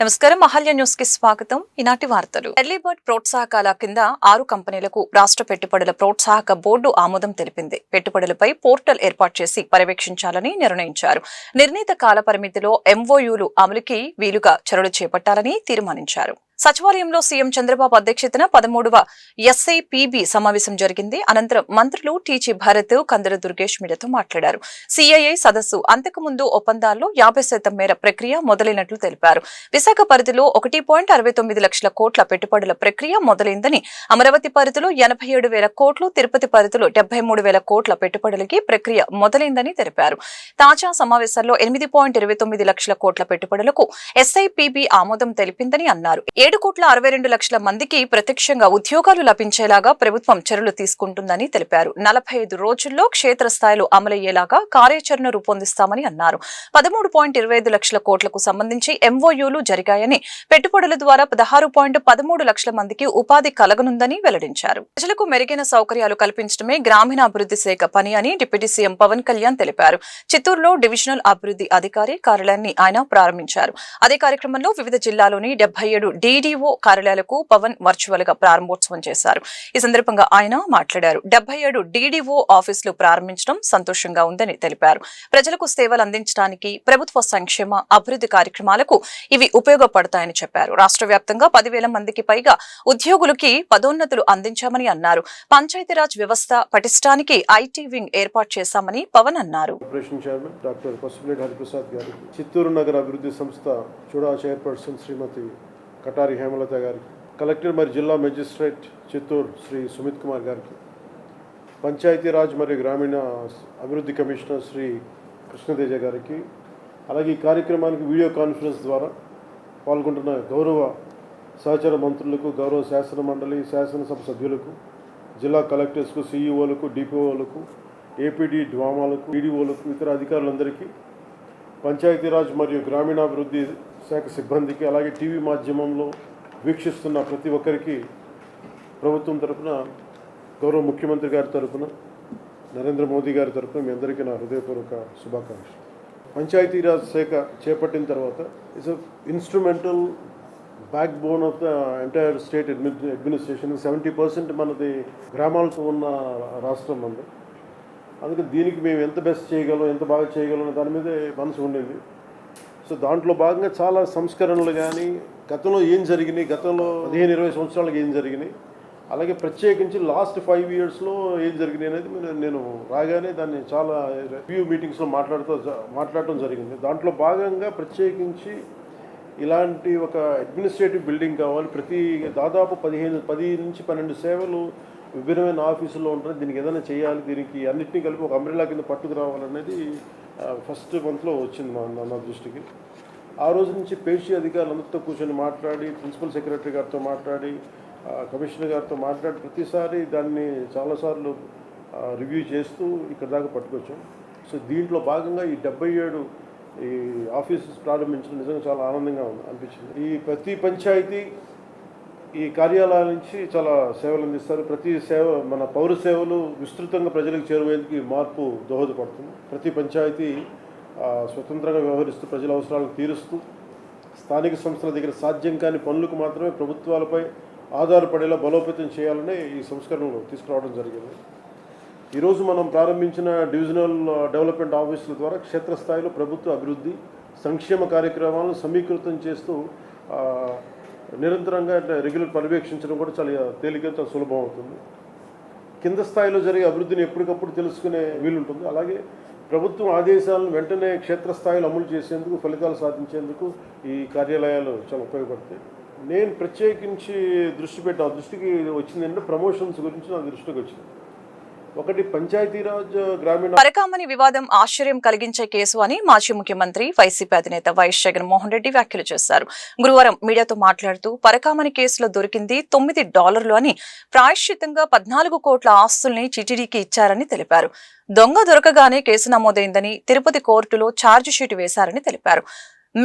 నమస్కారం అహల్య న్యూస్ కి స్వాగతం. ఈనాటి వార్తలు. ఎర్లీ బర్డ్ ప్రోత్సాహకాల కింద 6 కంపెనీలకు రాష్ట్ర పెట్టుబడుల ప్రోత్సాహక బోర్డు ఆమోదం తెలిపింది. పెట్టుబడులపై పోర్టల్ ఏర్పాటు చేసి పర్యవేక్షించాలని నిర్ణయించారు. నిర్ణీత కాల పరిమితిలో ఎంఓయూలు అమలుకి వీలుగా చర్యలు చేపట్టాలని తీర్మానించారు. సచివాలయంలో సీఎం చంద్రబాబు అధ్యక్షతన 13వ ఎస్ఐపిబి సమావేశం జరిగింది. అనంతరం మంత్రులు టీజీ భరత్, కందుల దుర్గేష్ మీడియాతో మాట్లాడారు. సిఐఐ సదస్సు అంతకుముందు ఒప్పందాల్లో 50% మేర ప్రక్రియ మొదలైనట్లు తెలిపారు. విశాఖ పరిధిలో 1.69 లక్షల కోట్ల పెట్టుబడుల ప్రక్రియ మొదలైందని, అమరావతి పరిధిలో 87,000 కోట్లు, తిరుపతి పరిధిలో 73,000 కోట్ల పెట్టుబడులకి ప్రక్రియ మొదలైందని తెలిపారు. తాజా సమావేశాల్లో 8.29 లక్షల కోట్ల పెట్టుబడులకు ఎస్ఐపిబి ఆమోదం తెలిపిందని అన్నారు. 7,62,00,000 మందికి ప్రత్యక్షంగా ఉద్యోగాలు లభించేలాగా ప్రభుత్వం చర్యలు తీసుకుంటుందని తెలిపారు. 45 రోజుల్లో క్షేత్రస్థాయిలో అమలయ్యేలాగా కార్యాచరణ రూపొందిస్తామని అన్నారు. 13.25 లక్షల కోట్లకు సంబంధించి ఎంఓయూలు జరిగాయని, పెట్టుబడుల ద్వారా 16.13 లక్షల మందికి ఉపాధి కలగనుందని వెల్లడించారు. ప్రజలకు మెరుగైన సౌకర్యాలు కల్పించడమే గ్రామీణాభివృద్ధి శాఖ పని అని డిప్యూటీ సీఎం పవన్ కళ్యాణ్ తెలిపారు. చిత్తూరులో డివిజనల్ అభివృద్ధి అధికారి కార్యాలయాన్ని ఆయన ప్రారంభించారు. అదే కార్యక్రమంలో వివిధ జిల్లాలోని 77 డీడీఓ కార్యాలయాలకు పవన్ వర్చువల్ గా ప్రారంభోత్సవం చేశారు. ఈ సందర్భంగా ఆయన మాట్లాడారు. 77 డీడీఓ ఆఫీసులు ప్రారంభించడం సంతోషంగా ఉందని తెలిపారు. ప్రజలకు సేవలు అందించడానికి, ప్రభుత్వ సంక్షేమ అభివృద్ధి కార్యక్రమాలకు ఇవి ఉపయోగపడతాయని చెప్పారు. రాష్ట్ర వ్యాప్తంగా 10,000 మందికి పైగా ఉద్యోగులకి పదోన్నతులు అందించామని అన్నారు. పంచాయతీరాజ్ వ్యవస్థ పటిష్టానికి ఐటీ వింగ్ ఏర్పాటు చేశామని పవన్ అన్నారు. చిత్తూరు నగర అభివృద్ధి సంస్థ చూడా చైర్పర్సన్ శ్రీమతి కటారి హేమలత గారికి, కలెక్టర్ మరియు జిల్లా మెజిస్ట్రేట్ చిత్తూరు శ్రీ సుమిత్ కుమార్ గారికి, పంచాయతీరాజ్ మరియు గ్రామీణ అభివృద్ధి కమిషనర్ శ్రీ కృష్ణతేజ గారికి, అలాగే ఈ కార్యక్రమానికి వీడియో కాన్ఫరెన్స్ ద్వారా పాల్గొంటున్న గౌరవ సహచర మంత్రులకు, గౌరవ శాసన మండలి, శాసనసభ సభ్యులకు, జిల్లా కలెక్టర్స్కు, సిఈఓలకు, డిపిఓలకు, ఏపీడీ డ్వామాలకు, ఈడీఓలకు, ఇతర అధికారులందరికీ, పంచాయతీరాజ్ మరియు గ్రామీణాభివృద్ధి శాఖ సిబ్బందికి, అలాగే టీవీ మాధ్యమంలో వీక్షిస్తున్న ప్రతి ఒక్కరికి ప్రభుత్వం తరఫున, గౌరవ ముఖ్యమంత్రి గారి తరఫున, నరేంద్ర మోదీ గారి తరఫున మీ అందరికీ నా హృదయపూర్వక శుభాకాంక్షలు. పంచాయతీరాజ్ శాఖ చేపట్టిన తర్వాత it's instrumental back bone of the entire state administration. 70% మనది గ్రామాలతో ఉన్న రాష్ట్రం మనది. అందుకే దీనికి మేము ఎంత బెస్ట్ చేయగలం, ఎంత బాగా చేయగలం అనే దాని మీదే మనసు ఉండింది. సో దాంట్లో భాగంగా చాలా సంస్కరణలు కానీ, గతంలో ఏం జరిగినాయి, గతంలో 15-20 సంవత్సరాలకు ఏం జరిగినాయి, అలాగే ప్రత్యేకించి లాస్ట్ 5 ఇయర్స్లో ఏం జరిగినాయి అనేది నేను రాగానే దాన్ని చాలా రివ్యూ మీటింగ్స్లో మాట్లాడటం జరిగింది. దాంట్లో భాగంగా ప్రత్యేకించి ఇలాంటి ఒక అడ్మినిస్ట్రేటివ్ బిల్డింగ్ కావాలి. దాదాపు 10 నుంచి 12 సేవలు విభిన్నమైన ఆఫీసుల్లో ఉంటుంది. దీనికి ఏదైనా చేయాలి, దీనికి అన్నింటినీ కలిపి ఒక అంబ్రెల్లా కింద పట్టుకు రావాలనేది ఫస్ట్ మంత్లో వచ్చింది నా దృష్టికి. ఆ రోజు నుంచి పేషీ అధికారులందరితో కూర్చొని మాట్లాడి, ప్రిన్సిపల్ సెక్రటరీ గారితో మాట్లాడి, కమిషనర్ గారితో మాట్లాడి, ప్రతిసారి దాన్ని చాలాసార్లు రివ్యూ చేస్తూ ఇక్కడ దాకా పట్టుకొచ్చాం. సో దీంట్లో భాగంగా ఈ 77 ఈ ఆఫీసెస్ ప్రారంభించడం నిజంగా చాలా ఆనందంగా అనిపించింది. ఈ ప్రతి పంచాయతీ ఈ కార్యాలయాల నుంచి చాలా సేవలు అందిస్తారు. ప్రతి సేవ మన పౌర సేవలు విస్తృతంగా ప్రజలకు చేరువేందుకు ఈ మార్పు దోహదపడుతుంది. ప్రతి పంచాయతీ స్వతంత్రంగా వ్యవహరిస్తూ, ప్రజల అవసరాలను తీరుస్తూ, స్థానిక సంస్థల దగ్గర సాధ్యం కాని పనులకు మాత్రమే ప్రభుత్వాలపై ఆధారపడేలా బలోపేతం చేయాలనే ఈ సంస్కరణలు తీసుకురావడం జరిగింది. ఈరోజు మనం ప్రారంభించిన డివిజనల్ డెవలప్మెంట్ ఆఫీసుల ద్వారా క్షేత్రస్థాయిలో ప్రభుత్వ అభివృద్ధి, సంక్షేమ కార్యక్రమాలను సమీకృతం చేస్తూ నిరంతరంగా రెగ్యులర్ పర్యవేక్షించడం కూడా చాలా తేలిక, చాలా సులభం అవుతుంది. కింద స్థాయిలో జరిగే అభివృద్ధిని ఎప్పటికప్పుడు తెలుసుకునే వీలుంటుంది. అలాగే ప్రభుత్వం ఆదేశాలను వెంటనే క్షేత్రస్థాయిలో అమలు చేసేందుకు, ఫలితాలు సాధించేందుకు ఈ కార్యాలయాలు చాలా ఉపయోగపడతాయి. నేను ప్రత్యేకించి దృష్టికి వచ్చిందంటే ప్రమోషన్స్ గురించి నా దృష్టికి వచ్చింది. ఒకటి, పంచాయతీరాజ్ గ్రామీణ పరకామణి వివాదం ఆశ్చర్యం కలిగించే కేసు అని మాజీ ముఖ్యమంత్రి వైసీపీ అధినేత వైఎస్ జగన్మోహన్ రెడ్డి వ్యాఖ్యలు చేశారు. గురువారం మీడియాతో మాట్లాడుతూ పరకామణి కేసులో దొరికింది $9 అని, ప్రాయశ్చిత్తంగా 14 కోట్ల ఆస్తుల్ని టీటీడీకి ఇచ్చారని తెలిపారు. దొంగ దొరకగానే కేసు నమోదైందని, తిరుపతి కోర్టులో ఛార్జిషీట్ వేశారని తెలిపారు.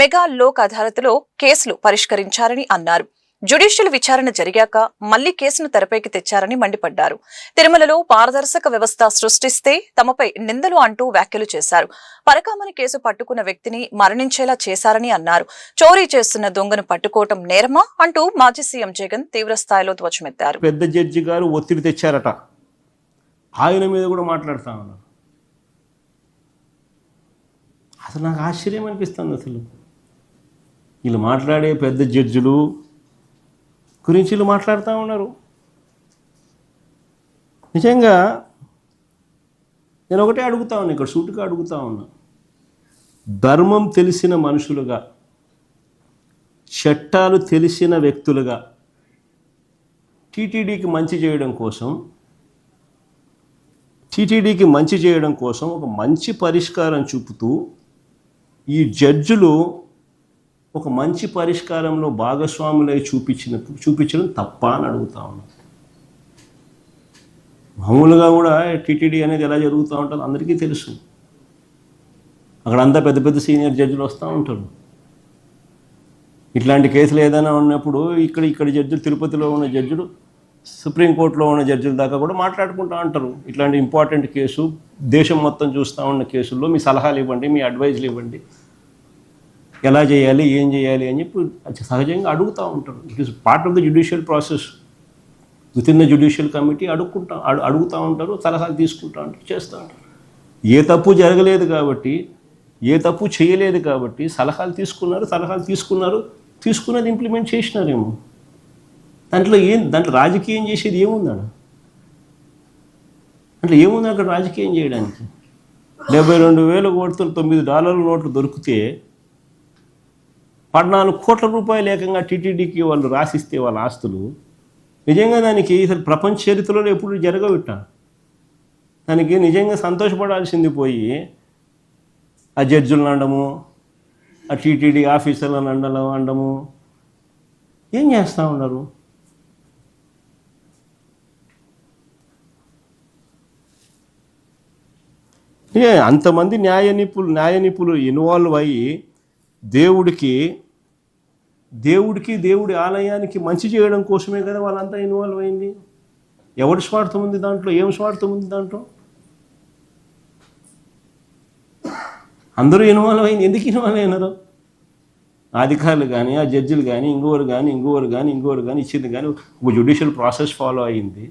మెగా లోక్ అదాలత్లో కేసులు పరిష్కరించారని అన్నారు. జ్యుడిషియల్ విచారణ జరిగాక మళ్లీ కేసును తెరపైకి తెచ్చారని మండిపడ్డారు. తిరుమలలో పారదర్శక వ్యవస్థ సృష్టిస్తే తమపై నిందలు అంటూ వ్యాఖ్యలు చేశారు. పరకామణి కేసు పట్టుకున్న వ్యక్తిని మరణించేలా చేశారని అన్నారు. చోరీ చేస్తున్న దొంగను పట్టుకోవటం నేరమా అంటూ మాజీ సీఎం జగన్ తీవ్రస్థాయిలో ధ్వజమెత్తారు. పెద్ద జడ్జి గారు ఒత్తిడి తెచ్చారట, ఆయన మీద కూడా మాట్లాడుతా ఉన్నారు. అసలు నాకు ఆశ్చర్యం అనిపిస్తుంది. అసలు వీళ్ళు మాట్లాడే పెద్ద జడ్జిలు గురించి వీళ్ళు మాట్లాడుతూ ఉన్నారు. నిజంగా నేను ఒకటే అడుగుతా ఉన్నా, ఇక్కడ సూటుగా అడుగుతా ఉన్నా, ధర్మం తెలిసిన మనుషులుగా, చట్టాలు తెలిసిన వ్యక్తులుగా టీటీడీకి మంచి చేయడం కోసం ఒక మంచి పరిష్కారం చూపుతూ ఈ జడ్జిలు ఒక మంచి పరిష్కారంలో భాగస్వాములై చూపించడం తప్ప అని అడుగుతా ఉన్నాం. మామూలుగా కూడా టీటీడీ అనేది ఎలా జరుగుతూ ఉంటుందో అందరికీ తెలుసు. అక్కడ అంతా పెద్ద పెద్ద సీనియర్ జడ్జిలు వస్తూ ఉంటారు. ఇట్లాంటి కేసులు ఏదైనా ఉన్నప్పుడు ఇక్కడ జడ్జిలు, తిరుపతిలో ఉన్న జడ్జిలు, సుప్రీంకోర్టులో ఉన్న జడ్జిల దాకా కూడా మాట్లాడుకుంటూ ఉంటారు. ఇట్లాంటి ఇంపార్టెంట్ కేసు, దేశం మొత్తం చూస్తూ ఉన్న కేసుల్లో మీ సలహాలు ఇవ్వండి, మీ అడ్వైజ్లు ఇవ్వండి, ఎలా చేయాలి, ఏం చేయాలి అని చెప్పి సహజంగా అడుగుతూ ఉంటారు. It is part of the judicial process. With in the judicial committee అడుగుతూ ఉంటారు, సలహాలు తీసుకుంటూ ఉంటారు, చేస్తూ ఉంటారు. ఏ తప్పు జరగలేదు కాబట్టి, ఏ తప్పు చేయలేదు కాబట్టి సలహాలు తీసుకున్నది ఇంప్లిమెంట్ చేసినారేమో. దాంట్లో రాజకీయం చేసేది ఏముందా? అంటే ఏముంది అక్కడ రాజకీయం చేయడానికి? 72,000 కోట్లు $9 నోట్లు దొరికితే 14 కోట్ల రూపాయలు ఏకంగా టీటీడీకి వాళ్ళు రాసిస్తే వాళ్ళ ఆస్తులు, నిజంగా దానికి అసలు ప్రపంచ చరిత్రలో ఎప్పుడు జరగవిట్ట. దానికి నిజంగా సంతోషపడాల్సింది పోయి ఆ జడ్జులను అనడము, ఆ టీటీడీ ఆఫీసర్లను అనడము ఏం చేస్తూ ఉన్నారు? అంతమంది న్యాయ నిపుణులు ఇన్వాల్వ్ అయ్యి దేవుడి ఆలయానికి మంచి చేయడం కోసమే కదా వాళ్ళంతా ఇన్వాల్వ్ అయింది. ఎవరి స్వార్థం ఉంది దాంట్లో? ఏం స్వార్థం ఉంది దాంట్లో? అందరూ ఇన్వాల్వ్ అయింది. ఎందుకు ఇన్వాల్వ్ అయినారు? అధికారులు కానీ, ఆ జడ్జిలు కానీ, ఇంకోరు కానీ ఇచ్చింది కానీ ఒక జ్యుడిషియల్ ప్రాసెస్ ఫాలో అయింది.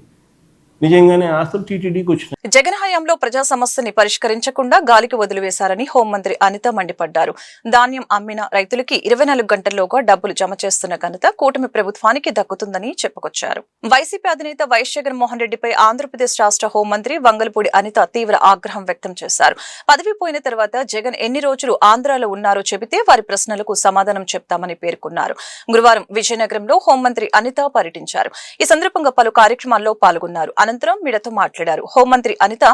నిజంగానే ఆస్తులు టీటీడీకి వచ్చినాయి. జగన్ హయాంలో ప్రజా సమస్యని పరిష్కరించకుండా గాలికి వదిలివేశారని హోంమంత్రి అనిత మండిపడ్డారు. ధాన్యం అమ్మిన రైతులకి 24 గంటల్లోగా డబ్బులు జమ చేస్తున్న ఘనత కూటమి ప్రభుత్వానికి దక్కుతుందని చెప్పుకొచ్చారు. వైసీపీ అధినేత వైఎస్ జగన్మోహన్ రెడ్డిపై ఆంధ్రప్రదేశ్ రాష్ట్ర హోంమంత్రి వంగలపూడి అనిత తీవ్ర ఆగ్రహం వ్యక్తం చేశారు. పదవి పోయిన తర్వాత జగన్ ఎన్ని రోజులు ఆంధ్రాలో ఉన్నారో చెబితే వారి ప్రశ్నలకు సమాధానం చెప్తామని పేర్కొన్నారు. గురువారం విజయనగరంలో హోంమంత్రి అనిత పర్యటించారు. ఈ సందర్భంగా పలు కార్యక్రమాల్లో పాల్గొన్నారు. అనంతరం మీడియాతో మాట్లాడారు. హోంమంత్రి అనిత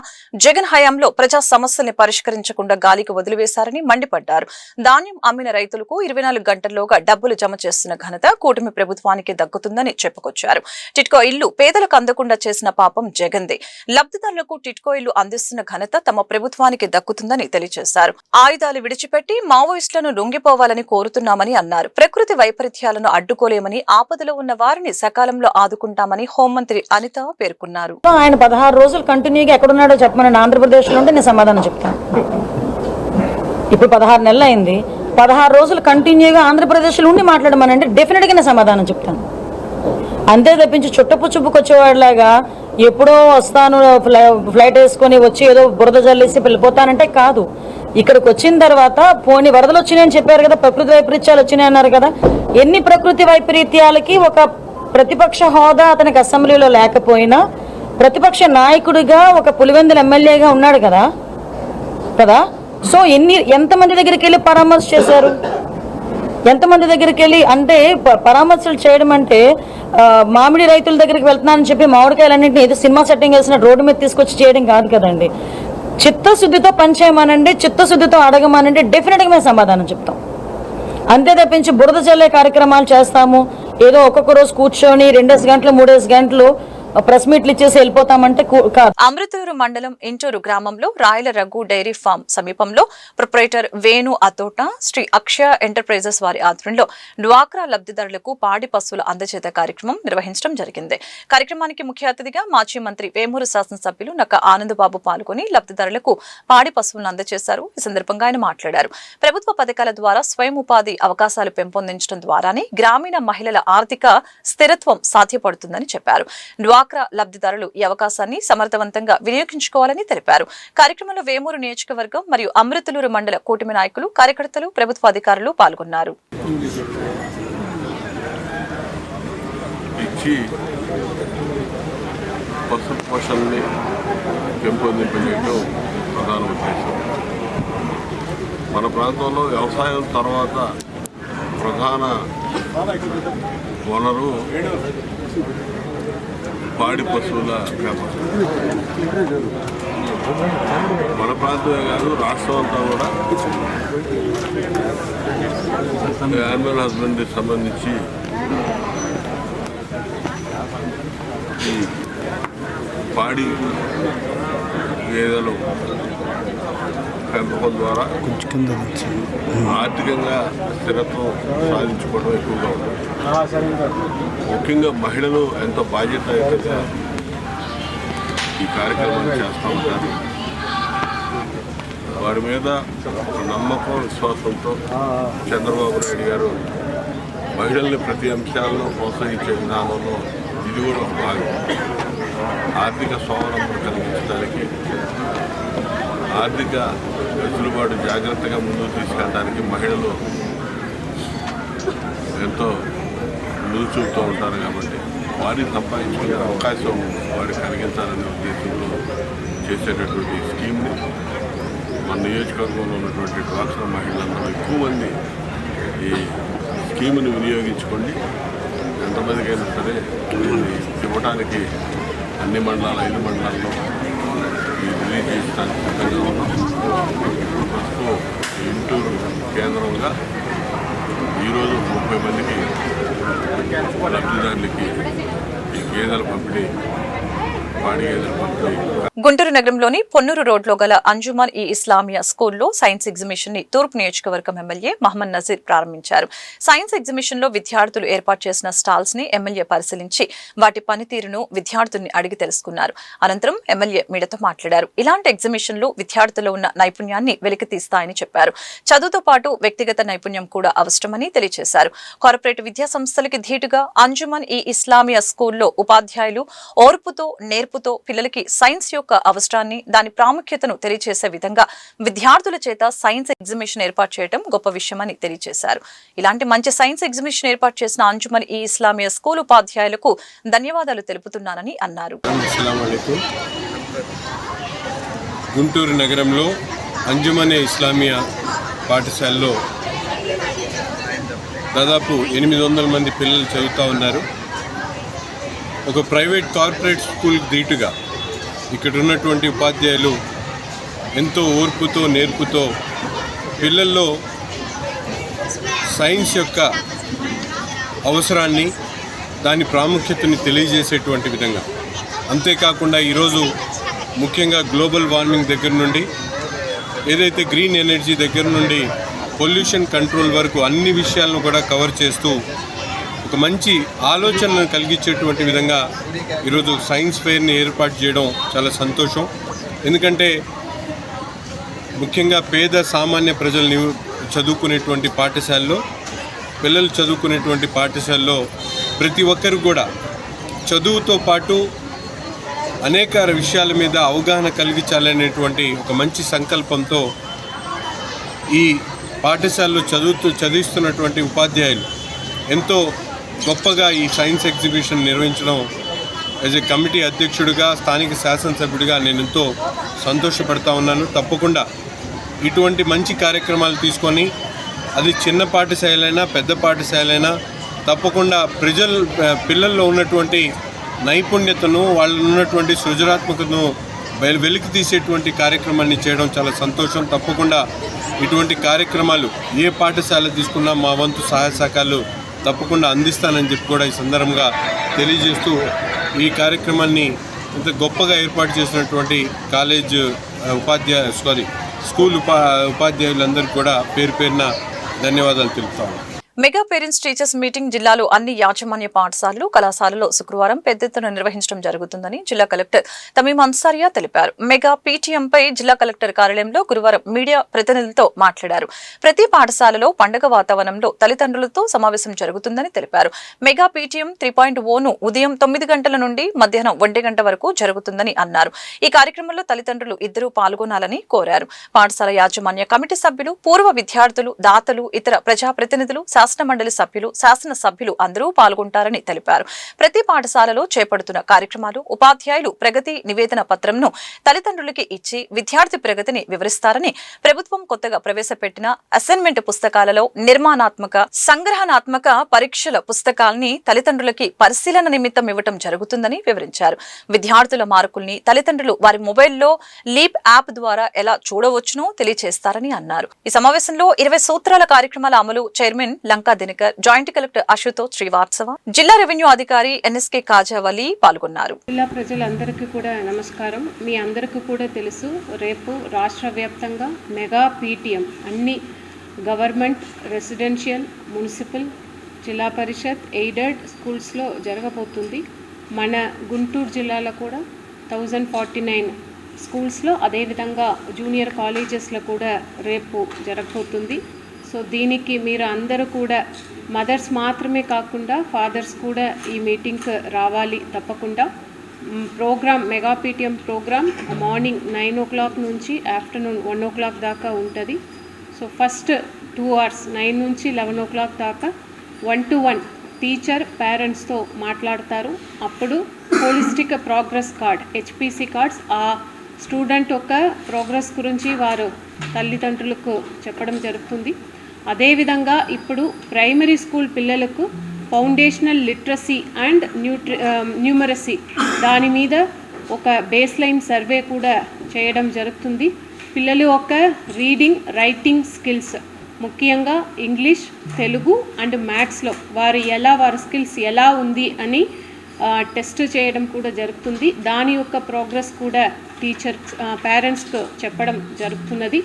జగన్ హయాంలో ప్రజా సమస్యల్ని పరిష్కరించకుండా గాలికి వదిలివేశారని మండిపడ్డారు. ధాన్యం అమ్మిన రైతులకు 24 గంటల్లోగా డబ్బులు జమ చేస్తున్న ఘనత కూటమి ప్రభుత్వానికి దక్కుతుందని చెప్పుకొచ్చారు. టిట్కో ఇల్లు పేదలకు అందకుండా చేసిన పాపం జగన్దే. లబ్ధిదారులకు టిట్కో ఇల్లు అందిస్తున్న ఘనత తమ ప్రభుత్వానికి దక్కుతుందని తెలియజేశారు. ఆయుధాలు విడిచిపెట్టి మావోయిస్టులను లొంగిపోవాలని కోరుతున్నామని అన్నారు. ప్రకృతి వైపరీత్యాలను అడ్డుకోలేమని, ఆపదలో ఉన్న వారిని సకాలంలో ఆదుకుంటామని హోంమంత్రి అనిత పేర్కొన్నారు. ఆయన 16 రోజులు కంటిన్యూగా ఎక్కడున్నాడో చెప్పమని ఆంధ్రప్రదేశ్లో ఉంటే నేను సమాధానం చెప్తాను. ఇప్పుడు 16 నెలలు అయింది. 16 రోజులు కంటిన్యూగా ఆంధ్రప్రదేశ్లో ఉండి మాట్లాడమనంటే డెఫినెట్గా నేను సమాధానం చెప్తాను. అంతే తప్పించి చుట్టపుచ్చుపుకు వచ్చేవాడిలాగా ఎప్పుడో వస్తాను ఫ్లైట్ వేసుకొని వచ్చి ఏదో బురద జల్లేసి వెళ్ళిపోతానంటే కాదు. ఇక్కడికి వచ్చిన తర్వాత పోనీ వరదలు వచ్చినాయని చెప్పారు కదా, ప్రకృతి వైపరీత్యాలు వచ్చినాయి అన్నారు కదా. ఎన్ని ప్రకృతి వైపరీత్యాలకి ఒక ప్రతిపక్ష హోదా అతనికి అసెంబ్లీలో లేకపోయినా ప్రతిపక్ష నాయకుడిగా ఒక పులివెందుల ఎమ్మెల్యేగా ఉన్నాడు కదా. సో ఎంతమంది దగ్గరికి వెళ్ళి పరామర్శ చేశారు? ఎంతమంది దగ్గరికి వెళ్ళి అంటే పరామర్శలు చేయడం అంటే మామిడి రైతుల దగ్గరికి వెళ్తున్నానని చెప్పి మామిడికాయలన్నింటినీ ఏదో సినిమా సెట్టింగ్ వేసిన రోడ్డు మీద తీసుకొచ్చి చేయడం కాదు కదండి. చిత్తశుద్ధితో పనిచేయమనండి, చిత్తశుద్ధితో అడగమనండి, డెఫినెట్గా మేము సమాధానం చెప్తాం. అంతే తప్పించి బురద చల్లే కార్యక్రమాలు చేస్తాము, ఏదో ఒక్కొక్క రోజు కూర్చొని 2 గంటలు 3 గంటలు ప్రెస్ మీట్లు ఇచ్చేసి వెళ్ళిపోతామంటే కాదు. అమృతూరు మండలం ఇంటూరు గ్రామంలో రాయల రఘు డైరీ ఫామ్ సమీపంలో ప్రొప్రైటర్ వేణు అతోట శ్రీ అక్షయ ఎంటర్ప్రైజెస్ వారి ఆధ్వర్యంలో డ్వాక్రా లబ్ధిదారులకు పాడి పశువుల అందజేత కార్యక్రమం నిర్వహించడం జరిగింది. కార్యక్రమానికి ముఖ్య అతిథిగా మాజీ మంత్రి వేమూరు శాసనసభ్యులు నక్క ఆనందబాబు పాల్గొని లబ్ధిదారులకు పాడి పశువులను అందజేశారు. ఈ సందర్భంగా ఆయన మాట్లాడారు. ప్రభుత్వ పథకాల ద్వారా స్వయం ఉపాధి అవకాశాలు పెంపొందించడం ద్వారానే గ్రామీణ మహిళల ఆర్థిక స్థిరత్వం సాధ్యపడుతుందని చెప్పారు. డ్వాక్రా లబ్ధిదారులు ఈ అవకాశాన్ని సమర్థవంతంగా వినియోగించుకోవాలని తెలిపారు. కార్యక్రమంలో వేమూరు నియోజకవర్గం మరియు అమృతలూరు మండల కూటమి నాయకులు, కార్యకర్తలు, ప్రభుత్వ అధికారులు పాల్గొన్నారు. పశు పోషణని పెంపొందింపజేయడం ప్రధాన ఉద్దేశం. మన ప్రాంతంలో వ్యవసాయం తర్వాత ప్రధాన వనరు పాడి పశువుల వ్యాపారం. మన ప్రాంతమే కాదు, రాష్ట్రం అంతా కూడా యానిమల్ హస్బెండరీకి సంబంధించి ఈ పాడి గేదెలు పెంపకం ద్వారా ఆర్థికంగా స్థిరత్వం సాధించుకోవడం ఎక్కువగా ఉంటుంది. ముఖ్యంగా మహిళలు ఎంతో బాధ్యతగా ఈ కార్యక్రమాన్ని చేస్తూ ఉంటారు. వారి మీద ఒక నమ్మకం, విశ్వాసంతో చంద్రబాబు నాయుడు గారు మహిళల్ని ప్రతి అంశాలను ప్రోత్సహించే విధానంలో ఇది కూడా ఒక భాగం. ఆర్థిక స్వావలంబన కలిగించడానికి, ఆర్థిక వెసులుబాటు జాగ్రత్తగా ముందుకు తీసుకెళ్ళడానికి మహిళలు ఎంతో ముందు చూపుతూ ఉంటారు. కాబట్టి వారిని సంపాదించుకునే అవకాశం వారికి కలిగించాలనే ఉద్దేశంలో చేసేటటువంటి స్కీమ్ని మన నియోజకవర్గంలో ఉన్నటువంటి డ్వాక్రా మహిళలందరూ ఎక్కువ మంది ఈ స్కీమ్ని వినియోగించుకోండి. ఎంతమందికైనా సరే ఇవ్వడానికి అన్ని మండలాలు 5 మండలాల్లో రిలీజ్ చేయడానికి సిద్ధంగా ఉన్నాం. ప్రస్తుతం ఇంటూరు కేంద్రంగా ఈరోజు 30 మందికి లబ్ధిదారులకి ఈ గేదెల పంపిణీ, పాడి గేదెల పంపిణీ. గుంటూరు నగరంలోని పొన్నూరు రోడ్లో గల అంజుమన్ ఈ ఇస్లామియా స్కూల్లో సైన్స్ ఎగ్జిబిషన్ ని తూర్పు నియోజకవర్గం ఎమ్మెల్యే మహమ్మద్ నజీర్ ప్రారంభించారు. సైన్స్ ఎగ్జిబిషన్ లో విద్యార్థులు ఏర్పాటు చేసిన స్టాల్స్ ని ఎమ్మెల్యే పరిశీలించి వాటి పనితీరును విద్యార్థుల్ని అడిగి తెలుసుకున్నారు. అనంతరం ఎమ్మెల్యే మీడియాతో మాట్లాడారు. ఇలాంటి ఎగ్జిబిషన్లు విద్యార్థుల్లో ఉన్న నైపుణ్యాన్ని వెలికితీస్తాయని చెప్పారు. చదువుతో పాటు వ్యక్తిగత నైపుణ్యం కూడా అవసరమని తెలియజేశారు. కార్పొరేట్ విద్యా సంస్థలకి ధీటుగా అంజుమన్ ఈ ఇస్లామియా స్కూల్లో ఉపాధ్యాయులు ఓర్పుతో, నేర్పుతో పిల్లలకి సైన్స్ యొక్క అవసరాన్ని, దాని ప్రాముఖ్యతను తెలియజేసే విధంగా విద్యార్థుల చేత సైన్స్ ఎగ్జిబిషన్ ఏర్పాటు చేయడం గొప్ప విషయమని తెలియజేశారు. ఇలాంటి మంచి సైన్స్ ఎగ్జిబిషన్ ఏర్పాటు చేసిన అంజుమన్ ఈ ఇస్లామియా స్కూల్ ఉపాధ్యాయులకు ధన్యవాదాలు తెలుపుతున్నానని అన్నారు. గుంటూరు నగరంలో అంజుమన్ ఇస్లామియా పాఠశాలలో దాదాపు 800 మంది పిల్లలు చదువుతూ ఉన్నారు. ఒక ప్రైవేట్ కార్పొరేట్ స్కూల్కి ధీటుగా ఇక్కడ ఉన్నటువంటి ఉపాధ్యాయులు ఎంతో ఓర్పుతో, నేర్పుతో పిల్లల్లో సైన్స్ యొక్క అవసరాన్ని, దాని ప్రాముఖ్యతని తెలియజేసేటువంటి విధంగా, అంతేకాకుండా ఈరోజు ముఖ్యంగా గ్లోబల్ వార్మింగ్ దగ్గర నుండి ఏదైతే గ్రీన్ ఎనర్జీ దగ్గర నుండి పొల్యూషన్ కంట్రోల్ వరకు అన్ని విషయాలను కూడా కవర్ చేస్తూ ఒక మంచి ఆలోచనను కలిగించేటువంటి విధంగా ఈరోజు సైన్స్ ఫెయిర్ని ఏర్పాటు చేయడం చాలా సంతోషం. ఎందుకంటే ముఖ్యంగా పేద సామాన్య ప్రజల్ని చదువుకునేటువంటి పాఠశాలలో, పిల్లలు చదువుకునేటువంటి పాఠశాలలో ప్రతి ఒక్కరు కూడా చదువుతో పాటు అనేక విషయాల మీద అవగాహన కలిగించాలనేటువంటి ఒక మంచి సంకల్పంతో ఈ పాఠశాలలో చదివిస్తున్నటువంటి ఉపాధ్యాయులు ఎంతో గొప్పగా ఈ సైన్స్ ఎగ్జిబిషన్ నిర్వహించడం యాజ్ ఏ కమిటీ అధ్యక్షుడిగా, స్థానిక శాసనసభ్యుడిగా నేను ఎంతో సంతోషపడతా ఉన్నాను. తప్పకుండా ఇటువంటి మంచి కార్యక్రమాలు తీసుకొని, అది చిన్న పాఠశాలైనా పెద్ద పాఠశాలైనా, తప్పకుండా పిల్లల్లో ఉన్నటువంటి నైపుణ్యతను, వాళ్ళు ఉన్నటువంటి సృజనాత్మకతను వెలికి తీసేటువంటి కార్యక్రమాన్ని చేయడం చాలా సంతోషం. తప్పకుండా ఇటువంటి కార్యక్రమాలు ఏ పాఠశాల తీసుకున్నా మా వంతు సహాయ సహకారాలు తప్పకుండా అందిస్తానని చెప్పి కూడా ఈ సందర్భంగా తెలియజేస్తూ ఈ కార్యక్రమాన్ని ఇంత గొప్పగా ఏర్పాటు చేసినటువంటి కాలేజ్ స్కూల్ ఉపాధ్యాయులందరికీ కూడా పేరు పేరున ధన్యవాదాలు తెలుపుతాను. మెగా పేరెంట్స్ టీచర్స్ మీటింగ్ జిల్లాలో అన్ని యాజమాన్య పాఠశాలలు కళాశాలలో శుక్రవారం పెద్ద ఎత్తున నిర్వహించడం జరుగుతుందని జిల్లా కలెక్టర్ తమీం అన్సారియా తెలిపారు. మెగా పీటీఎంపై జిల్లా కలెక్టర్ కార్యాలయంలో గురువారం మీడియా ప్రతినిధులతో మాట్లాడారు. ప్రతి పాఠశాలలో పండుగ వాతావరణంలో తల్లిదండ్రులతో సమావేశం జరుగుతుందని తెలిపారు. మెగా పీటీఎం 3.0ను ఉదయం 9 గంటల నుండి మధ్యాహ్నం 1 గంట వరకు జరుగుతుందని అన్నారు. ఈ కార్యక్రమంలో తల్లిదండ్రులు ఇద్దరూ పాల్గొనాలని కోరారు. పాఠశాల యాజమాన్య కమిటీ సభ్యులు, పూర్వ విద్యార్థులు, దాతలు, ఇతర ప్రజాప్రతినిధులు, శాసన మండలి సభ్యులు, శాసన సభ్యులు అందరూ పాల్గొంటారని తెలిపారు. ప్రతి పాఠశాలలో చేపడుతున్న కార్యక్రమాలు, ఉపాధ్యాయులు ప్రగతి నివేదన పత్రంను తల్లిదండ్రులకి ఇచ్చి విద్యార్థి ప్రగతిని వివరిస్తారని, ప్రభుత్వం కొత్తగా ప్రవేశపెట్టిన అసైన్మెంట్ పుస్తకాలలో నిర్మాణాత్మక, సంగ్రహణాత్మక పరీక్షల పుస్తకాల్ని తల్లిదండ్రులకి పరిశీలన నిమిత్తం ఇవ్వటం జరుగుతుందని వివరించారు. విద్యార్థుల మార్కుల్ని తల్లిదండ్రులు వారి మొబైల్లో లీప్ యాప్ ద్వారా ఎలా చూడవచ్చునో తెలియజేస్తారని అన్నారు. ఈ సమావేశంలో 20 సూత్రాల కార్యక్రమాల అమలు chairman Lanka Dinakar, joint collector Ashutosh Srivastava, జిల్లా రెవెన్యూ అధికారి ఎన్ఎస్కే కాజావలి పాల్గొన్నారు. జిల్లా ప్రజలందరికీ కూడా నమస్కారం. మీ అందరికీ కూడా తెలుసు, రేపు రాష్ట్ర వ్యాప్తంగా మెగా పీటీఎం అన్ని గవర్నమెంట్, రెసిడెన్షియల్, మున్సిపల్, జిల్లా పరిషత్, ఎయిడెడ్ స్కూల్స్లో జరగబోతుంది. మన గుంటూరు జిల్లాలో కూడా 1049 స్కూల్స్లో, అదేవిధంగా జూనియర్ కాలేజెస్లో కూడా రేపు జరగబోతుంది. సో దీనికి మీరు అందరూ కూడా మదర్స్ మాత్రమే కాకుండా ఫాదర్స్ కూడా ఈ మీటింగ్కి రావాలి తప్పకుండా. Program mega PTM program morning 9 o'clock నుంచి ఆఫ్టర్నూన్ 1 o'clock దాకా ఉంటుంది. సో ఫస్ట్ 2 hours 9 నుంచి 11 o'clock దాకా 1-to-1 టీచర్ పేరెంట్స్తో మాట్లాడతారు. అప్పుడు holistic progress card, HPC cards, ఆ స్టూడెంట్ యొక్క ప్రోగ్రెస్ గురించి వారు తల్లిదండ్రులకు చెప్పడం జరుగుతుంది. అదేవిధంగా ఇప్పుడు ప్రైమరీ స్కూల్ పిల్లలకు ఫౌండేషనల్ లిటరసీ అండ్ న్యూమరసీ దాని మీద ఒక బేస్ లైన్ సర్వే కూడా చేయడం జరుగుతుంది. పిల్లలు యొక్క రీడింగ్, రైటింగ్ స్కిల్స్, ముఖ్యంగా ఇంగ్లీష్, తెలుగు అండ్ మ్యాథ్స్లో వారి స్కిల్స్ ఎలా ఉంది అని టెస్ట్ చేయడం కూడా జరుగుతుంది. దాని యొక్క ప్రోగ్రెస్ కూడా పేరెంట్స్కు చెప్పడం జరుగుతున్నది.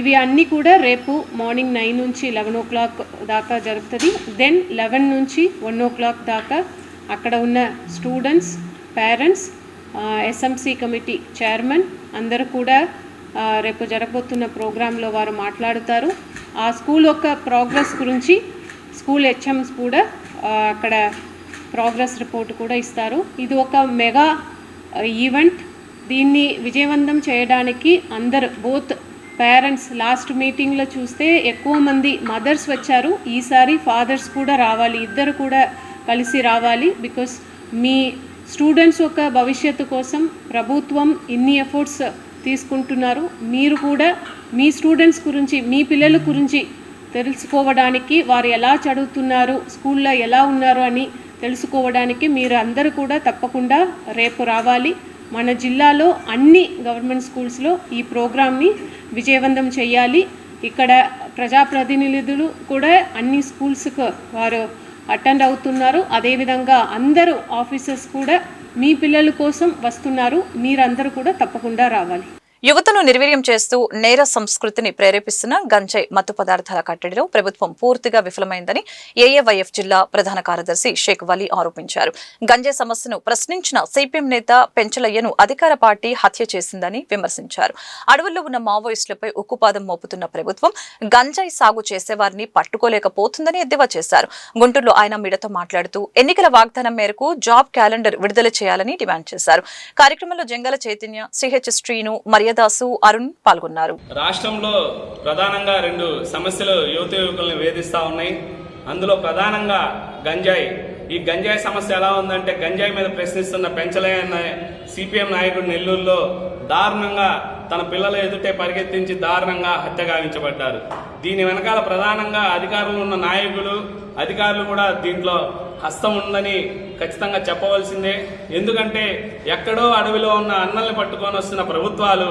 ఇవి అన్నీ కూడా రేపు మార్నింగ్ 9 నుంచి 11 o'clock దాకా జరుగుతుంది. దెన్ 11 నుంచి 1 o'clock దాకా అక్కడ ఉన్న students, parents, SMC committee chairman అందరూ కూడా రేపు జరగబోతున్న ప్రోగ్రాంలో వారు మాట్లాడుతారు. ఆ స్కూల్ యొక్క ప్రోగ్రెస్ గురించి స్కూల్ హెచ్ఎంస్ కూడా అక్కడ ప్రోగ్రెస్ రిపోర్ట్ కూడా ఇస్తారు. ఇది ఒక మెగా ఈవెంట్. దీన్ని విజయవంతం చేయడానికి అందరు బోత్ పేరెంట్స్, లాస్ట్ మీటింగ్లో చూస్తే ఎక్కువ మంది మదర్స్ వచ్చారు, ఈసారి ఫాదర్స్ కూడా రావాలి, ఇద్దరు కూడా కలిసి రావాలి. బికాస్ మీ స్టూడెంట్స్ యొక్క భవిష్యత్తు కోసం ప్రభుత్వం ఇన్ని ఎఫర్ట్స్ తీసుకుంటున్నారు. మీరు కూడా మీ స్టూడెంట్స్ గురించి, మీ పిల్లల గురించి తెలుసుకోవడానికి, వారు ఎలా చదువుతున్నారు, స్కూల్లో ఎలా ఉన్నారు అని తెలుసుకోవడానికి మీరు అందరూ కూడా తప్పకుండా రేపు రావాలి. మన జిల్లాలో అన్ని గవర్నమెంట్ స్కూల్స్లో ఈ ప్రోగ్రామ్ని విజయవంతం చేయాలి. ఇక్కడ ప్రజాప్రతినిధులు కూడా అన్ని స్కూల్స్కు వారు అటెండ్ అవుతున్నారు. అదేవిధంగా అందరూ ఆఫీసర్స్ కూడా మీ పిల్లల కోసం వస్తున్నారు. మీరందరూ కూడా తప్పకుండా రావాలి. యువతను నిర్వీర్యం చేస్తూ నేర సంస్కృతిని ప్రేరేపిస్తున్న గంజాయి మత్తు పదార్థాల కట్టడిలో ప్రభుత్వం పూర్తిగా విఫలమైందని ఏఏవైఎఫ్ జిల్లా ప్రధాన కార్యదర్శి షేక్ వలీ ఆరోపించారు. గంజాయి సమస్యను ప్రశ్నించిన సిపిఎం నేత పెంచలయ్యను అధికార పార్టీ హత్య చేసిందని విమర్శించారు. అడవుల్లో ఉన్న మావోయిస్టులపై ఉక్కుపాదం మోపుతున్న ప్రభుత్వం గంజాయి సాగు చేసేవారిని పట్టుకోలేకపోతుందని ఎద్దేవా చేశారు. గుంటూరులో ఆయన మీడియాతో మాట్లాడుతూ ఎన్నికల వాగ్దానం మేరకు జాబ్ క్యాలెండర్ విడుదల చేయాలని డిమాండ్ చేశారు. కార్యక్రమంలో జంగాల చైతన్య, సిహెచ్ శ్రీను, దాసు, అరుణ్ పాల్గొన్నారు. రాష్ట్రంలో ప్రధానంగా 2 సమస్యలు యువకులను వేధిస్తా ఉన్నాయి. అందులో ప్రధానంగా గంజాయి. ఈ గంజాయి సమస్య ఎలా ఉందంటే, గంజాయి మీద ప్రశ్నిస్తున్న పెంచలయ్య సిపిఎం నాయకుడు నెల్లూరులో దారుణంగా తన పిల్లల ఎదుటే పరిగెత్తించి దారుణంగా హత్య గావించబడ్డారు. దీని వెనకాల ప్రధానంగా అధికారులు ఉన్న నాయకులు, అధికారులు కూడా దీంట్లో హస్తం ఉందని ఖచ్చితంగా చెప్పవలసిందే. ఎందుకంటే ఎక్కడో అడవిలో ఉన్న అన్నల్ని పట్టుకొని వస్తున్న ప్రభుత్వాలు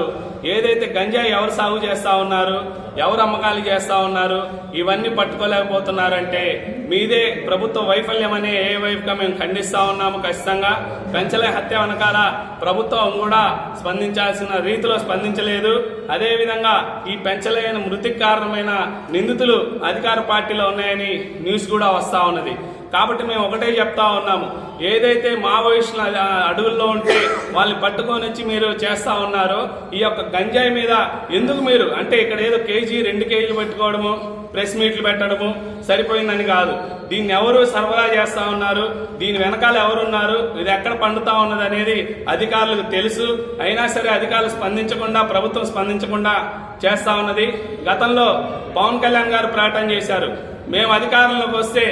ఏదైతే గంజాయి ఎవరు సాగు చేస్తూ ఉన్నారు, ఎవరు అమ్మకాలు చేస్తూ ఉన్నారు, ఇవన్నీ పట్టుకోలేకపోతున్నారంటే మీదే ప్రభుత్వ వైఫల్యం అనే ఏ వైపుగా మేము ఖండిస్తూ ఉన్నాము. ఖచ్చితంగా పెంచలే హత్య వెనకాల ప్రభుత్వం కూడా స్పందించాల్సిన రీతిలో స్పందించలేదు. అదేవిధంగా ఈ పెంచలేని మృతికి కారణమైన నిందితులు అధికార పార్టీలో ఉన్నాయని న్యూస్ కూడా వస్తూ ఉన్నది. కాబట్టి మేము ఒకటే చెప్తా ఉన్నాము, ఏదైతే మావోయిస్టుల అడవుల్లో ఉంటే వాళ్ళని పట్టుకొని వచ్చి మీరు చేస్తా ఉన్నారో ఈ యొక్క గంజాయి మీద ఎందుకు మీరు అంటే ఇక్కడ ఏదో కేజీ 2 కేజీలు పెట్టుకోవడము, ప్రెస్ మీట్లు పెట్టడము సరిపోయిందని కాదు. దీన్ని ఎవరు సరఫరా చేస్తా ఉన్నారు, దీని వెనకాల ఎవరున్నారు, ఇది ఎక్కడ పండుతా ఉన్నది అనేది అధికారులకు తెలుసు. అయినా సరే అధికారులు స్పందించకుండా, ప్రభుత్వం స్పందించకుండా చేస్తా ఉన్నది. గతంలో పవన్ కళ్యాణ్ గారు ప్రకటన చేశారు, మేము అధికారంలోకి వస్తే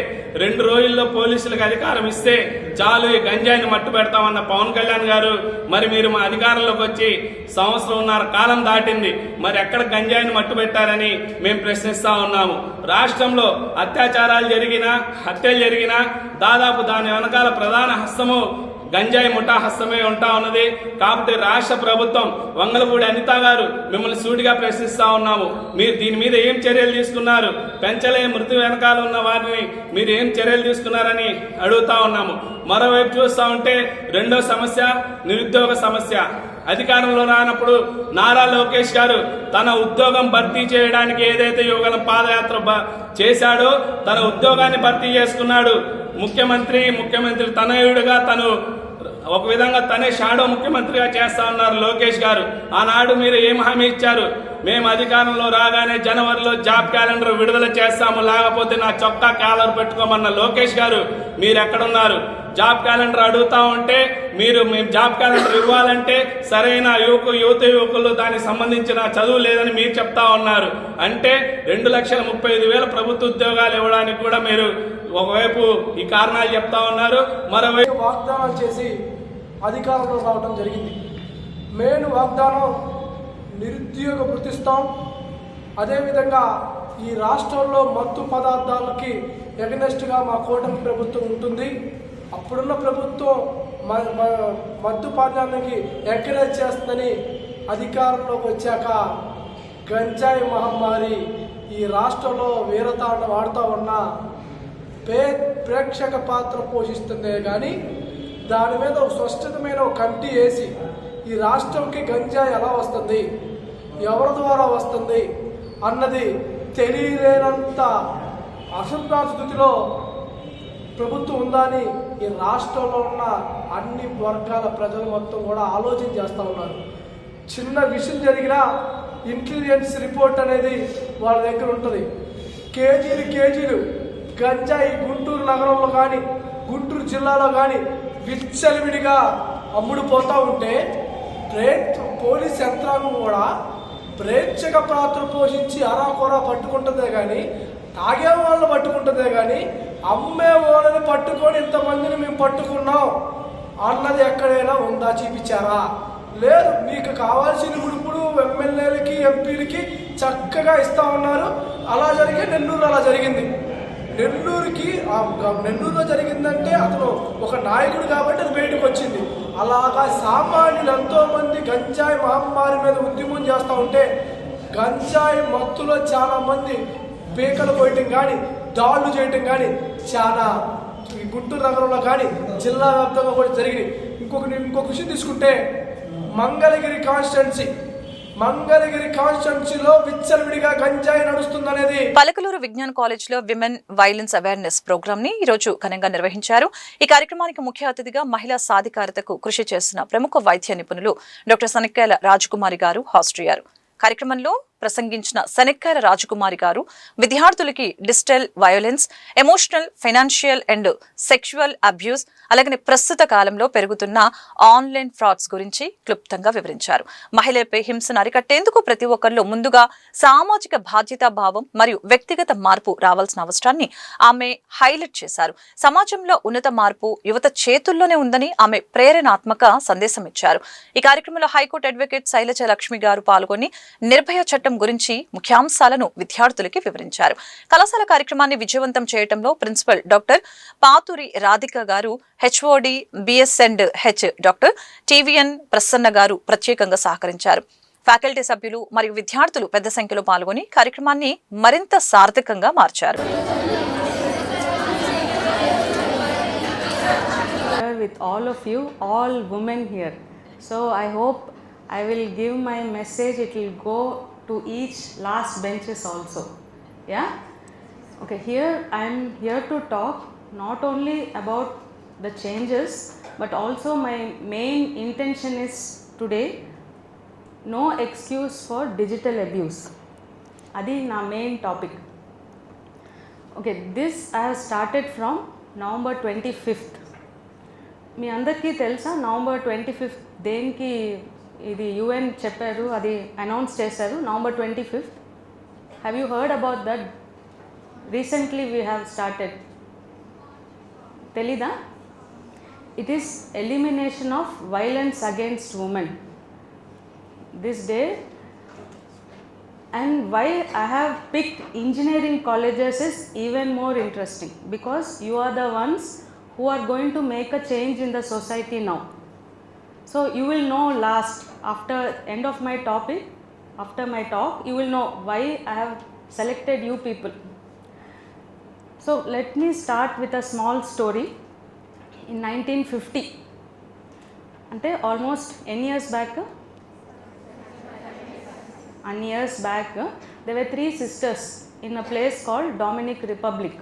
2 రోజుల్లో పోలీసులకు అధికారం ఇస్తే చాలు ఈ గంజాయిని మట్టు పెడతామన్న పవన్ కళ్యాణ్ గారు, మరి మీరు మా అధికారంలోకి వచ్చి 1.5 సంవత్సరం కాలం దాటింది, మరి ఎక్కడ గంజాయిని మట్టు పెట్టారని మేము ప్రశ్నిస్తా ఉన్నాము. రాష్ట్రంలో అత్యాచారాలు జరిగినా, హత్యలు జరిగినా దాదాపు దాని వెనకాల ప్రధాన హస్తము గంజాయి ముఠా హస్తమే ఉంటా ఉన్నది. కాబట్టి రాష్ట్ర ప్రభుత్వం వంగలపూడి అనిత గారు మిమ్మల్ని సూటిగా ప్రశ్నిస్తా ఉన్నాము, మీరు దీని మీద ఏం చర్యలు తీసుకున్నారు, పెంచలే మృతి వెనకాల ఉన్న వారిని మీరు ఏం చర్యలు తీసుకున్నారని అడుగుతా ఉన్నాము. మరోవైపు చూస్తా ఉంటే రెండో సమస్య నిరుద్యోగ సమస్య. అధికారంలో రానప్పుడు నారా లోకేష్ గారు తన ఉద్యోగం భర్తీ చేయడానికి ఏదైతే యువగలం పాదయాత్ర చేశాడో తన ఉద్యోగాన్ని భర్తీ చేసుకున్నాడు. ముఖ్యమంత్రి తనయుడుగా తను ఒక విధంగా తనే షాడో ముఖ్యమంత్రిగా చేస్తా ఉన్నారు లోకేష్ గారు. ఆనాడు మీరు ఏం హామీ ఇచ్చారు, మేము అధికారంలో రాగానే జనవరిలో జాబ్ క్యాలెండర్ విడుదల చేస్తాము, లేకపోతే నా చొక్కా కాలర్ పెట్టుకోమన్న లోకేష్ గారు మీరు ఎక్కడున్నారు? జాబ్ క్యాలెండర్ అడుగుతా ఉంటే మేము జాబ్ క్యాలెండర్ ఇవ్వాలంటే సరైన యువకులు దానికి సంబంధించిన చదువు లేదని మీరు చెప్తా ఉన్నారు. అంటే 2,35,000 ప్రభుత్వ ఉద్యోగాలు ఇవ్వడానికి కూడా మీరు ఒకవైపు ఈ కారణాలు చెప్తా ఉన్నారు, మరోవైపు వాగ్దానాలు చేసి అధికారంలో రావడం జరిగింది. మెయిన్ వాగ్దానం నిరుద్యోగ వృత్తిస్తాం, అదేవిధంగా ఈ రాష్ట్రంలో మత్తు పదార్థాలకి ఎగనెస్ట్గా మా కూటమి ప్రభుత్వం ఉంటుంది. అప్పుడున్న ప్రభుత్వం మత్తు పదార్థానికి ఎంకరేజ్ చేస్తుందని అధికారంలోకి వచ్చాక గంజాయి మహమ్మారి ఈ రాష్ట్రంలో వీరతాండం ఆడుతూ ఉన్న ప్రేక్షక పాత్ర పోషిస్తుందే కానీ దాని మీద ఒక స్పష్టమైన ఒక కమిటీ వేసి ఈ రాష్ట్రంకి గంజాయి ఎలా వస్తుంది, ఎవరి ద్వారా వస్తుంది అన్నది తెలియలేనంత అసంతృప్త స్థితిలో ప్రభుత్వం ఉందని ఈ రాష్ట్రంలో ఉన్న అన్ని వర్గాల ప్రజలు మొత్తం కూడా ఆలోచన చేస్తూ ఉన్నారు. చిన్న విషయం జరిగినా ఇంటెలిజెన్స్ రిపోర్ట్ అనేది వాళ్ళ దగ్గర ఉంటుంది. కేజీలు గంజాయి గుంటూరు నగరంలో కానీ గుంటూరు జిల్లాలో కానీ విచ్చలవిడిగా అమ్ముడుపోతూ ఉంటే పోలీస్ యంత్రాంగం కూడా ప్రేక్షక పాత్ర పోషించి అరాకొరా పట్టుకుంటుందే కానీ తాగే వాళ్ళని పట్టుకుంటుందే కానీ అమ్మే వాళ్ళని పట్టుకొని ఇంతమందిని మేము పట్టుకున్నాం అన్నది ఎక్కడైనా ఉందా? చూపించారా? లేదు. మీకు కావాల్సిన ఇప్పుడు ఎమ్మెల్యేలకి ఎంపీలకి చక్కగా ఇస్తా ఉన్నారు. అలా జరిగే నెల్లూరు అలా జరిగింది. నెల్లూరులో జరిగిందంటే అతను ఒక నాయకుడు కాబట్టి అది బయటకు వచ్చింది. అలాగా సామాన్యులు ఎంతోమంది గంజాయి మహమ్మారి మీద ఉద్యమం చేస్తూ ఉంటే గంజాయి మత్తులో చాలామంది పీకలు పోయటం కానీ దాడులు చేయటం కానీ చాలా గుంటూరు నగరంలో కానీ జిల్లా వ్యాప్తంగా కూడా జరిగింది. ఇంకొక విషయం తీసుకుంటే మంగళగిరి కాన్స్టిట్యున్సీలో విచ్చలవిడిగా గంజాయి నడుస్తుందనేది. పలకలూరు విజ్ఞాన్ కాలేజ్ లో విమెన్ వైలెన్స్ అవేర్నెస్ ప్రోగ్రామ్ ని ఈ రోజు ఘనంగా నిర్వహించారు. ఈ కార్యక్రమానికి ముఖ్య అతిథిగా మహిళా సాధికారతకు కృషి చేస్తున్న ప్రముఖ వైద్య నిపుణులు డాక్టర్ సనక్కాయల రాజకుమారి గారు హాజరయ్యారు. కార్యక్రమంలో ప్రసంగించిన సనక్కాయల రాజకుమారి గారు విద్యార్థులకి digital violence, emotional, financial and sexual abuse, అలాగే ప్రస్తుత కాలంలో పెరుగుతున్న ఆన్లైన్ ఫ్రాడ్స్ గురించి క్లుప్తంగా వివరించారు. మహిళలపై హింసను అరికట్టేందుకు ప్రతి ఒక్కరిలో ముందుగా సామాజిక బాధ్యతా భావం మరియు వ్యక్తిగత మార్పు రావాల్సిన అవసరాన్ని ఆమె హైలైట్ చేశారు. సమాజంలో ఉన్నత మార్పు యువత చేతుల్లోనే ఉందని ఆమె ప్రేరణాత్మక సందేశం ఇచ్చారు. ఈ కార్యక్రమంలో హైకోర్టు అడ్వకేట్ శైలజ లక్ష్మి గారు పాల్గొని నిర్భయ చట్టం చట్టం గురించి ముఖ్యాంశాలను విద్యార్థులకి వివరించారు. కళాశాల కార్యక్రమాన్ని విజయవంతం చేయడంలో ప్రిన్సిపల్ డాక్టర్ పాతూరి రాధిక గారు, HOD BS and H doctor TVN Prasanna గారు ప్రత్యేకంగా సహకరించారు. ఫ్యాకల్టీ సభ్యులు మరియు విద్యార్థులు పెద్ద సంఖ్యలో పాల్గొని కార్యక్రమాన్ని మరింత సార్థకంగా మార్చారు. With all of you, all women here. So I hope I will give my message, it will go to each last benches also. Yeah? Okay, here I am here to talk not only about the changes, but also my main intention is today, no excuse for digital abuse. Adi na main topic. Okay, this I have started from November 25th. మీ అందరికీ తెలుసా November 25th దేనికి ఇది UN చెప్పారు, అది announce చేశారు November 25th. Have you heard about that? Recently we have started. తెలీదా? It is elimination of violence against women. This day, and why I have picked engineering colleges is even more interesting, because you are the ones who are going to make a change in the society now. So you will know last, after end of my topic, after my talk, you will know why I have selected you people. So let me start with a small story. In 1950, ante almost n years back, there were 3 sisters in a place called Dominican Republic.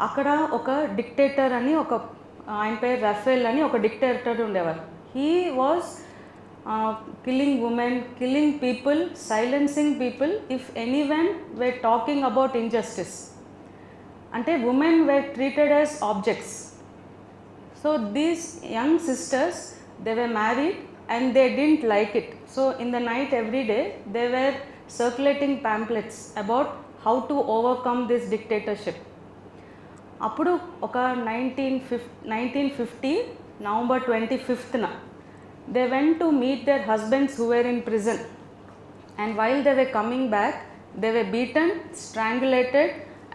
అక్కడ ఒక dictator అని ఆయన పేరు Rafale అని ఒక dictator ఉండేవారు. He was killing women, killing people, silencing people if anyone were talking about injustice. అంటే women were treated as objects. So these young sisters, they were married and they didn't like it. So in the night every day they were circulating pamphlets about how to overcome this dictatorship. అప్పుడు ఒక 1950 November 25th they went to meet their husbands who were in prison, and while they were coming back they were beaten, strangulated,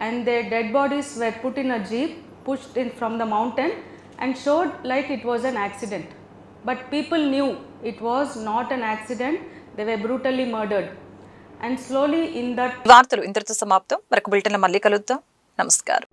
and their dead bodies were put in a jeep, pushed in from the mountain and showed like it was an accident. But people knew it was not an accident, they were brutally murdered. And slowly in that వార్తలు ఇంతటితో సమాప్తం. మరొక బులెటిన్లో మళ్ళీ కలుద్దాం. నమస్కారం.